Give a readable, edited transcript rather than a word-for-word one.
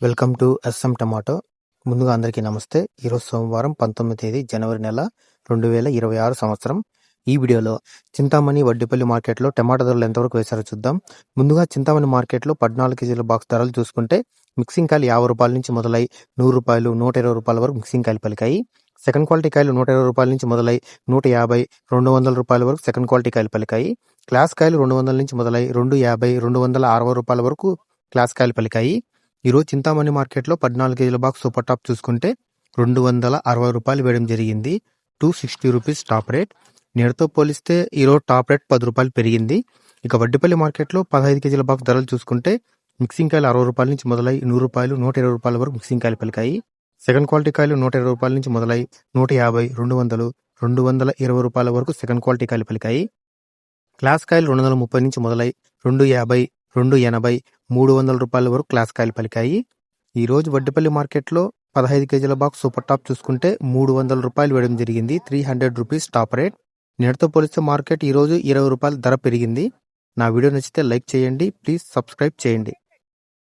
Welcome to S M tomato. ముందుగా అందరికీ నమస్తే. ఈరోజు సోమవారం 19 తేదీ జనవరి నెల 2026 సంవత్సరం. ఈ వీడియోలో చింతామణి వడ్డిపల్లి మార్కెట్లో టమాటా ధరలు ఎంతవరకు వేశారో చూద్దాం. ముందుగా చింతామణి మార్కెట్లో 14 కేజీల బాక్స్ ధరలు చూసుకుంటే మిక్సింగ్ కాయలు 50 రూపాయల నుంచి మొదలై 100 రూపాయలు 120 రూపాయల వరకు మిక్సింగ్ కాయలు పలికాయి. సెకండ్ క్వాలిటీ కాయలు 120 రూపాయల నుంచి మొదలై 150 200 రూపాయల వరకు సెకండ్ క్వాలిటీ కాయలు పలికాయి. క్లాస్ కాయలు 200 నుంచి మొదలై 250 260 రూపాయల వరకు క్లాస్ కాయలు పలికాయి. ఈరోజు చింతామణి మార్కెట్లో 14 కేజీల బాక్స్ సూపర్ టాప్ చూసుకుంటే 260 రూపాయలు వేయడం జరిగింది. 260 రూపీస్ టాప్ రేట్. నేడుతో పోలిస్తే ఈరోజు టాప్ రేట్ 10 రూపాయలు పెరిగింది. ఇక వడ్డిపల్లి మార్కెట్లో 15 కేజీల బాక్స్ ధరలు చూసుకుంటే మిక్సింగ్ కాయలు 60 రూపాయల నుంచి మొదలై 100 రూపాయలు 120 రూపాయల వరకు మిక్సింగ్ కాయలు పలికాయి. సెకండ్ క్వాలిటీ కాయలు 120 రూపాయల నుంచి మొదలై 150 200 220 రూపాయల వరకు సెకండ్ క్వాలిటీ కాయలు పలికాయి. క్లాస్ కాయలు 230 నుంచి మొదలై 250 280 300 రూపాయల వరకు క్లాస్ కాయలు పలికాయి. ఈ రోజు వడ్డిపల్లి మార్కెట్లో 15 కేజీల బాక్స్ సూపర్ టాప్ చూసుకుంటే 300 రూపాయలు వేయడం జరిగింది. 300 రూపీస్ టాప్ రేట్. నేటితో పోలిస్తే మార్కెట్ ఈరోజు 20 రూపాయల ధర పెరిగింది. నా వీడియో నచ్చితే లైక్ చేయండి. ప్లీజ్ సబ్స్క్రైబ్ చేయండి.